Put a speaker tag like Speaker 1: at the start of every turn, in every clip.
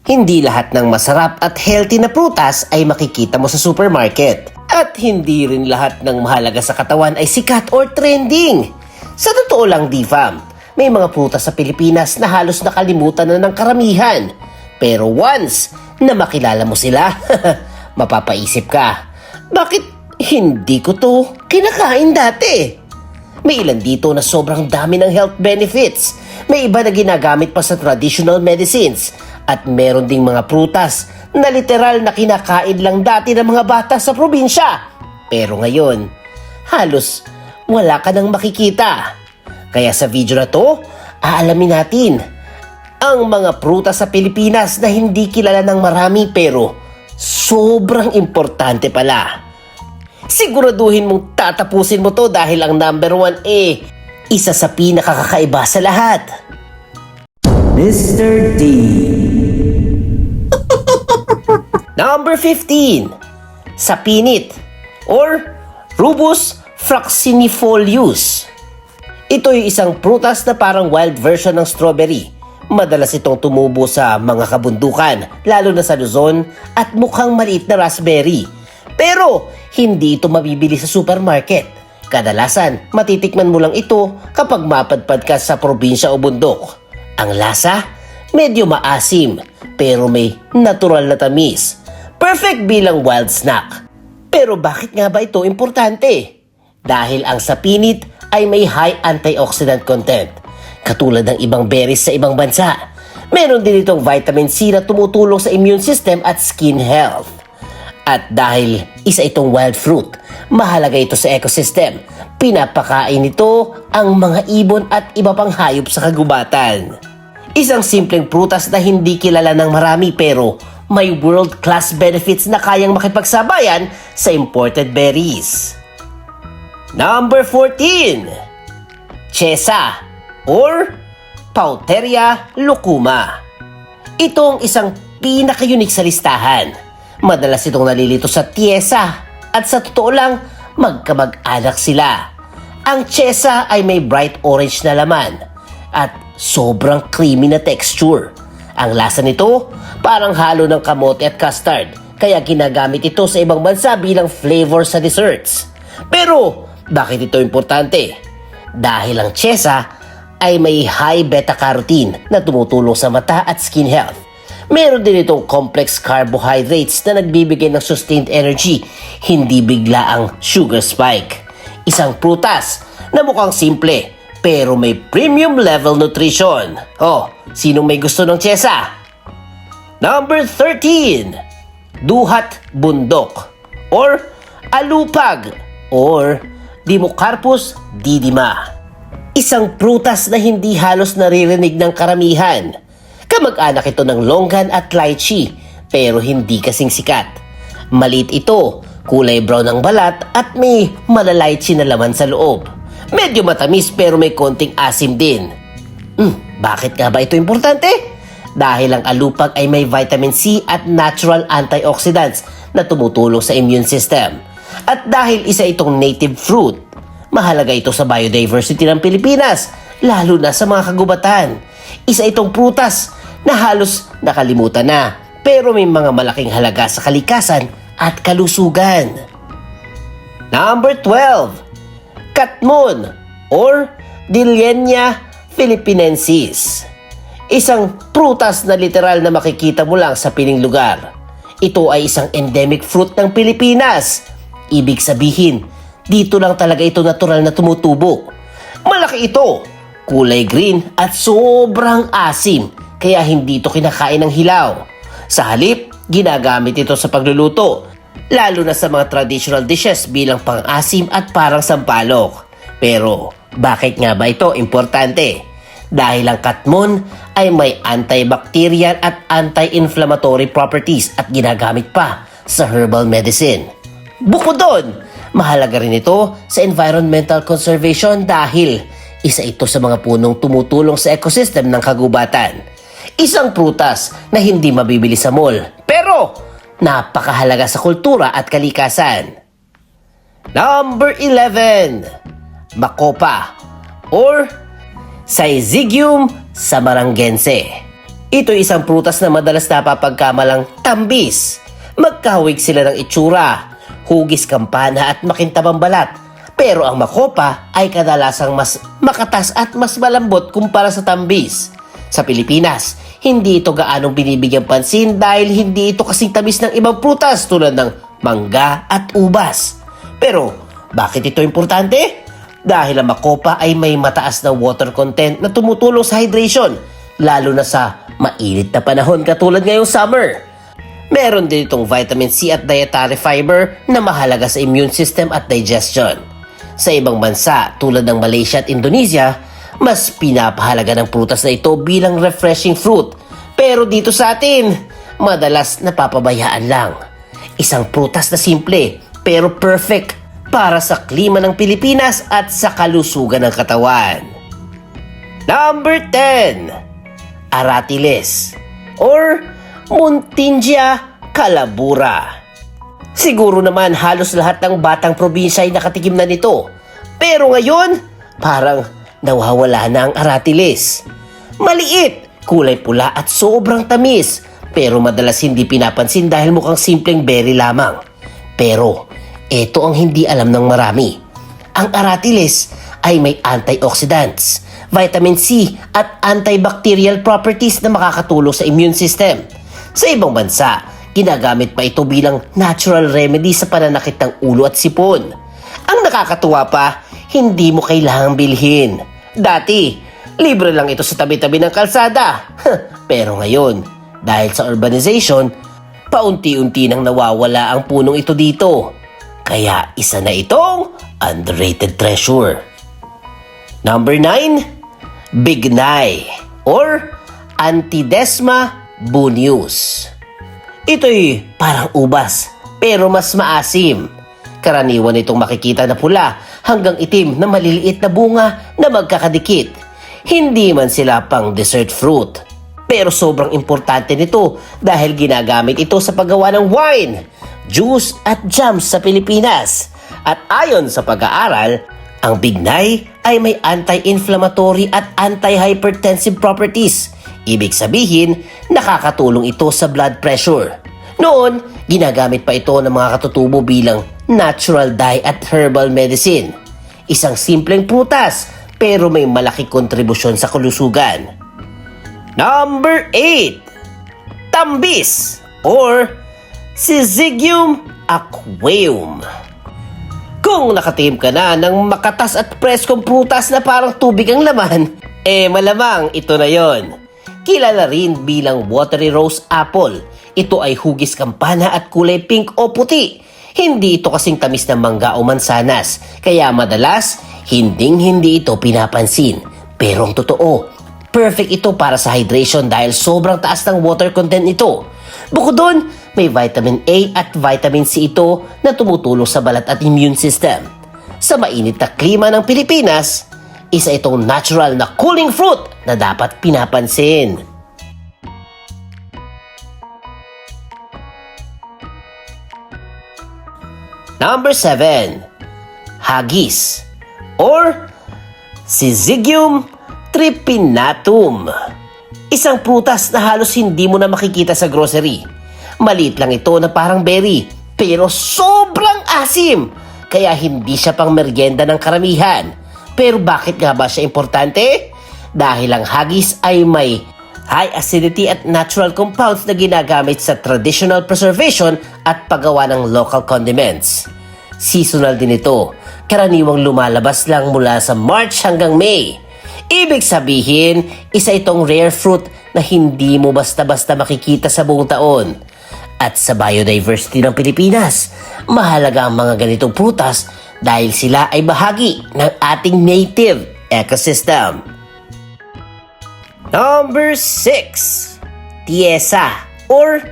Speaker 1: Hindi lahat ng masarap at healthy na prutas ay makikita mo sa supermarket. At hindi rin lahat ng mahalaga sa katawan ay sikat or trending. Sa totoo lang, D-Fam, may mga prutas sa Pilipinas na halos nakalimutan na ng karamihan. Pero once na makilala mo sila, mapapaisip ka, bakit hindi ko to kinakain dati? May ilan dito na sobrang dami ng health benefits. May iba na ginagamit pa sa traditional medicines. At meron ding mga prutas na literal na kinakain lang dati ng mga bata sa probinsya. Pero ngayon, halos wala ka nang makikita. Kaya sa video na to, aalamin natin ang mga prutas sa Pilipinas na hindi kilala ng marami pero sobrang importante pala. Siguraduhin mong tatapusin mo to dahil ang number 1 isa sa pinakakakaiba sa lahat. Mr. D. Number 15. Sapinit or Rubus fraxinifolius. Ito ay isang prutas na parang wild version ng strawberry. Madalas itong tumubo sa mga kabundukan, lalo na sa Luzon, at mukhang maliit na raspberry. Pero hindi ito mabibili sa supermarket. Kadalasan, matitikman mo lang ito kapag mapadpad ka sa probinsya o bundok. Ang lasa, medyo maasim, pero may natural na tamis. Perfect bilang wild snack. Pero bakit nga ba ito importante? Dahil ang sapinit ay may high antioxidant content. Katulad ng ibang berries sa ibang bansa. Meron din itong vitamin C na tumutulong sa immune system at skin health. At dahil isa itong wild fruit, mahalaga ito sa ecosystem. Pinapakain nito ang mga ibon at iba pang hayop sa kagubatan. Isang simpleng prutas na hindi kilala ng marami pero may world-class benefits na kayang makipagsabayan sa imported berries. Number 14. Chesa or Pauteria lucuma. Ito ang isang pinaka-unique sa listahan. Madalas itong nalilito sa tiesa at sa totoo lang, magkamag-anak sila. Ang chesa ay may bright orange na laman at sobrang creamy na texture. Ang lasa nito, parang halo ng kamote at custard, kaya ginagamit ito sa ibang bansa bilang flavor sa desserts. Pero, bakit ito importante? Dahil ang chesa ay may high beta-carotene na tumutulong sa mata at skin health. Meron din itong complex carbohydrates na nagbibigay ng sustained energy, hindi bigla ang sugar spike. Isang prutas na mukhang simple, pero may premium level nutrition. Oh, sinong may gusto ng chesa? Number 13. Duhat bundok or alupag or Democarpus didima. Isang prutas na hindi halos naririnig ng karamihan. Kamag-anak ito ng longgan at lychee pero hindi kasing sikat. Maliit ito, kulay brown ang balat at may malalychee na laman sa loob. Medyo matamis pero may konting asim din. Bakit nga ba ito importante? Dahil ang alupag ay may vitamin C at natural antioxidants na tumutulong sa immune system. At dahil isa itong native fruit, mahalaga ito sa biodiversity ng Pilipinas, lalo na sa mga kagubatan. Isa itong prutas na halos nakalimutan na, pero may mga malaking halaga sa kalikasan at kalusugan. Number 12. Katmon or Dilenia philippinensis. Isang prutas na literal na makikita mo lang sa piling lugar. Ito ay isang endemic fruit ng Pilipinas. Ibig sabihin, dito lang talaga ito natural na tumutubo. Malaki ito, kulay green at sobrang asim, kaya hindi ito kinakain ng hilaw. Sa halip, ginagamit ito sa pagluluto, lalo na sa mga traditional dishes bilang pang-asim at parang sampalok. Pero bakit nga ba ito importante? Dahil ang katmon ay may antibacterial at anti-inflammatory properties at ginagamit pa sa herbal medicine. Bukod doon, mahalaga rin ito sa environmental conservation dahil isa ito sa mga punong tumutulong sa ecosystem ng kagubatan. Isang prutas na hindi mabibili sa mall, pero napakahalaga sa kultura at kalikasan. Number 11. Makopa or Syzygium samarangense. Ito isang prutas na madalas napapagkamalang tambis. Magkahawig sila ng itsura, hugis kampana at makintabang balat. Pero ang makopa ay kadalasang mas makatas at mas malambot kumpara sa tambis. Sa Pilipinas, hindi ito gaanong binibigyang pansin dahil hindi ito kasing tamis ng ibang prutas tulad ng mangga at ubas. Pero bakit ito importante? Dahil ang makopa ay may mataas na water content na tumutulong sa hydration, lalo na sa mainit na panahon katulad ngayong summer. Meron din itong vitamin C at dietary fiber na mahalaga sa immune system at digestion. Sa ibang bansa tulad ng Malaysia at Indonesia, mas pinapahalaga ng prutas na ito bilang refreshing fruit. Pero dito sa atin, madalas napapabayaan lang. Isang prutas na simple pero perfect para sa klima ng Pilipinas at sa kalusugan ng katawan. Number 10. Aratiles or Muntingia calabura. Siguro naman halos lahat ng batang probinsya ay nakatikim na nito. Pero ngayon, parang nawawala na ang aratiles. Maliit, kulay pula at sobrang tamis. Pero madalas hindi pinapansin dahil mukhang simpleng berry lamang. Pero ito ang hindi alam ng marami. Ang aratiles ay may antioxidants, vitamin C at antibacterial properties na makakatulong sa immune system. Sa ibang bansa, ginagamit pa ito bilang natural remedy sa pananakit ng ulo at sipon. Ang nakakatuwa pa, hindi mo kailangang bilhin. Dati, libre lang ito sa tabi-tabi ng kalsada. Pero ngayon, dahil sa urbanization, paunti-unti nang nawawala ang punong ito dito. Kaya isa na itong underrated treasure. Number 9, Bignay or Antidesma buneus. Ito'y parang ubas, pero mas maasim. Karaniwan itong makikita na pula hanggang itim na maliliit na bunga na magkakadikit. Hindi man sila pang dessert fruit. Pero sobrang importante nito dahil ginagamit ito sa paggawa ng wine, juice at jams sa Pilipinas. At ayon sa pag-aaral, ang bignay ay may anti-inflammatory at anti-hypertensive properties. Ibig sabihin, nakakatulong ito sa blood pressure. Noon, ginagamit pa ito ng mga katutubo bilang natural dye at herbal medicine. Isang simpleng prutas pero may malaki kontribusyon sa kalusugan. Number 8. Tambis or Syzygium aqueum. Kung nakatim ka na ng makatas at preskong prutas na parang tubig ang laman, malamang ito na yon. Kilala rin bilang watery rose apple. Ito ay hugis kampana at kulay pink o puti. Hindi ito kasing tamis ng mangga o mansanas, kaya madalas hindi ito pinapansin. Pero ang totoo, perfect ito para sa hydration dahil sobrang taas ng water content nito. Bukod doon, may vitamin A at vitamin C ito na tumutulong sa balat at immune system. Sa mainit na klima ng Pilipinas, isa itong natural na cooling fruit na dapat pinapansin. Number 7. Haggis or Syzygium tripinatum. Isang prutas na halos hindi mo na makikita sa grocery. Maliit lang ito na parang berry, pero sobrang asim. Kaya hindi siya pang merienda ng karamihan. Pero bakit nga ba siya importante? Dahil ang haggis ay may high acidity at natural compounds na ginagamit sa traditional preservation at paggawa ng local condiments. Seasonal din ito. Karaniwang lumalabas lang mula sa March hanggang May. Ibig sabihin, isa itong rare fruit na hindi mo basta-basta makikita sa buong taon. At sa biodiversity ng Pilipinas, mahalaga ang mga ganitong prutas dahil sila ay bahagi ng ating native ecosystem. Number 6. Tiesa or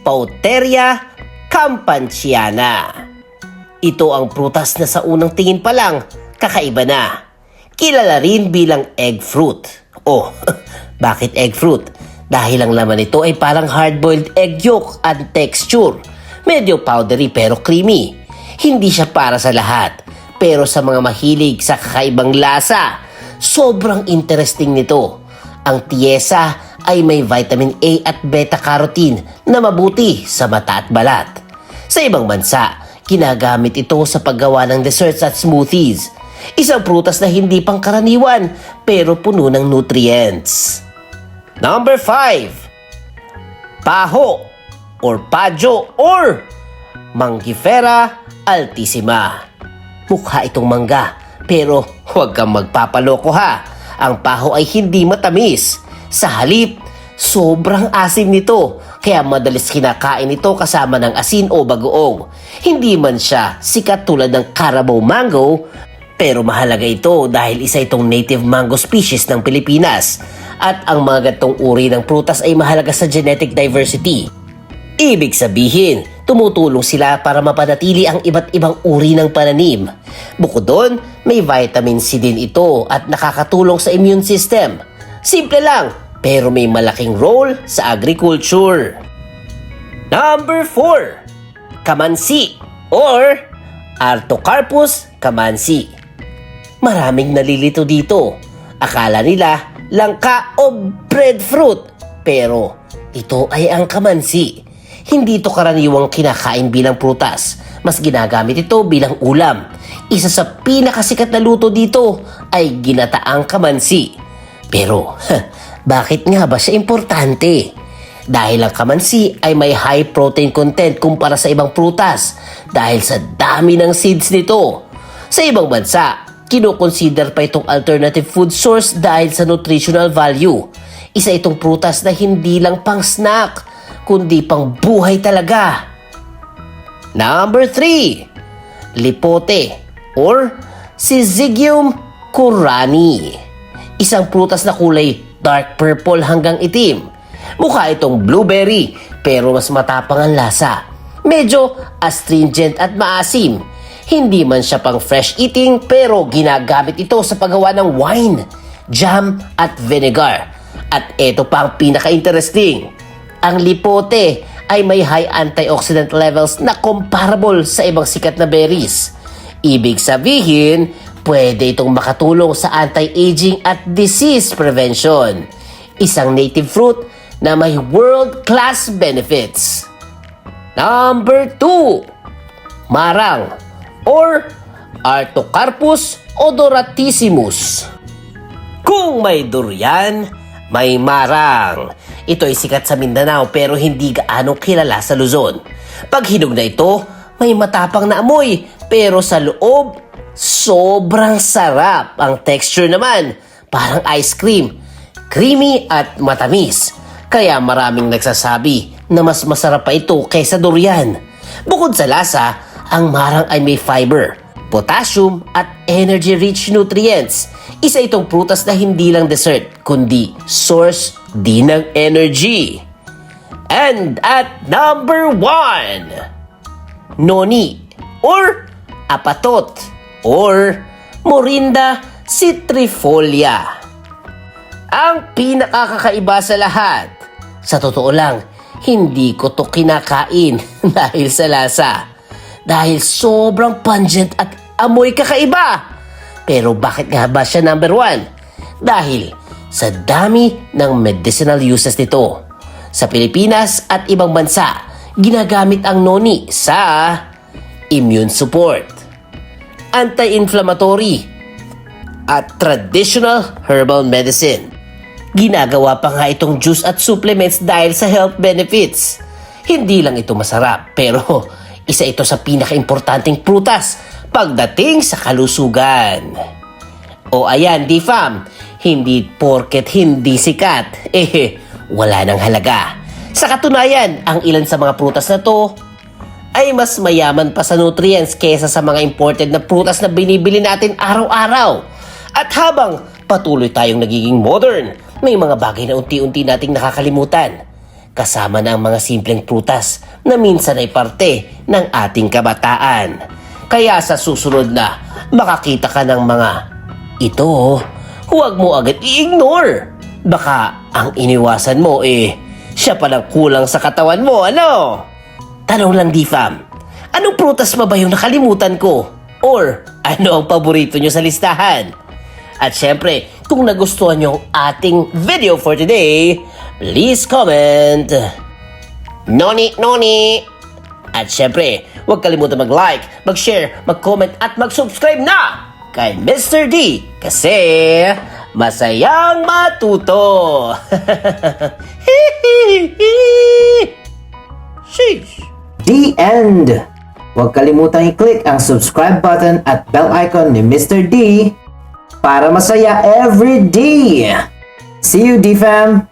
Speaker 1: Pauteria campanchiana. Ito ang prutas na sa unang tingin pa lang, kakaiba na. Kilala rin bilang egg fruit. Oh, bakit egg fruit? Dahil ang laman nito ay parang hard-boiled egg yolk ang texture. Medyo powdery pero creamy. Hindi siya para sa lahat. Pero sa mga mahilig sa kakaibang lasa, sobrang interesting nito. Ang tiesa ay may vitamin A at beta-carotene na mabuti sa mata at balat. Sa ibang bansa, ginagamit ito sa paggawa ng desserts at smoothies. Isang prutas na hindi pangkaraniwan pero puno ng nutrients. Number 5. Paho or Pajo or Mangifera altissima. Mukha itong mangga pero huwag kang magpapaloko ha. Ang paho ay hindi matamis. Sa halip, sobrang asim nito kaya madalas kinakain ito kasama ng asin o bagoong. Hindi man siya sikat tulad ng Carabao mango pero mahalaga ito dahil isa itong native mango species ng Pilipinas at ang mga gantong uri ng prutas ay mahalaga sa genetic diversity. Ibig sabihin, tumutulong sila para mapanatili ang iba't ibang uri ng pananim. Bukod doon, may vitamin C din ito at nakakatulong sa immune system. Simple lang, pero may malaking role sa agriculture. Number 4. Kamansi or Artocarpus camansi. Maraming nalilito dito. Akala nila langka o breadfruit, pero ito ay ang kamansi. Hindi ito karaniwang kinakain bilang prutas. Mas ginagamit ito bilang ulam. Isa sa pinakasikat na luto dito ay ginataang kamansi. Pero, bakit nga ba siya importante? Dahil ang kamansi ay may high protein content kumpara sa ibang prutas dahil sa dami ng seeds nito. Sa ibang bansa, kinoconsider pa itong alternative food source dahil sa nutritional value. Isa itong prutas na hindi lang pang snack, kundi pang buhay talaga. Number 3. Lipote or Syzygium currani. Isang prutas na kulay dark purple hanggang itim. Mukha itong blueberry pero mas matapang ang lasa. Medyo astringent at maasim. Hindi man siya pang fresh eating pero ginagamit ito sa paggawa ng wine, jam at vinegar. At ito pa ang pinaka-interesting. Ang lipote ay may high antioxidant levels na comparable sa ibang sikat na berries. Ibig sabihin, pwede itong makatulong sa anti-aging at disease prevention. Isang native fruit na may world-class benefits. Number 2. Marang or Artocarpus odoratissimus. Kung may durian, may marang. Ito ay sikat sa Mindanao pero hindi gaano kilala sa Luzon. Pag hinog na ito, may matapang na amoy pero sa loob, sobrang sarap. Ang texture naman, parang ice cream. Creamy at matamis. Kaya maraming nagsasabi na mas masarap pa ito kaysa durian. Bukod sa lasa, ang marang ay may fiber, potassium at energy-rich nutrients. Isa itong prutas na hindi lang dessert, kundi source din ng energy. And at number 1, noni or apatot or Morinda citrifolia. Ang pinakakakaiba sa lahat. Sa totoo lang, hindi ko to kinakain dahil sa lasa. Dahil sobrang pungent at amoy kakaiba. Pero bakit nga ba siya number 1? Dahil sa dami ng medicinal uses nito. Sa Pilipinas at ibang bansa, ginagamit ang noni sa immune support, anti-inflammatory, at traditional herbal medicine. Ginagawa pa nga itong juice at supplements dahil sa health benefits. Hindi lang ito masarap, pero isa ito sa pinaka-importanting prutas pagdating sa kalusugan. O ayan, D-Fam, hindi porket hindi sikat, wala nang halaga. Sa katunayan, ang ilan sa mga prutas na to ay mas mayaman pa sa nutrients kaysa sa mga imported na prutas na binibili natin araw-araw. At habang patuloy tayong nagiging modern, may mga bagay na unti-unti nating nakakalimutan. Kasama na ang mga simpleng prutas na minsan ay parte ng ating kabataan. Kaya sa susunod na makakita ka ng mga ito, huwag mo agad i-ignore. Baka ang iniwasan mo siya palang kulang sa katawan mo, ano? Tanong lang, D-Fam, anong prutas pa ba yung nakalimutan ko? Or ano ang paborito nyo sa listahan? At syempre, kung nagustuhan nyo ang ating video for today, please comment. Noni, noni! At syempre, huwag kalimutan mag-like, mag-share, mag-comment at mag-subscribe na kay Mr. D kasi masayang matuto. Sheesh. The end! Huwag kalimutan i-click ang subscribe button at bell icon ni Mr. D para masaya every day. See you, D-Fam!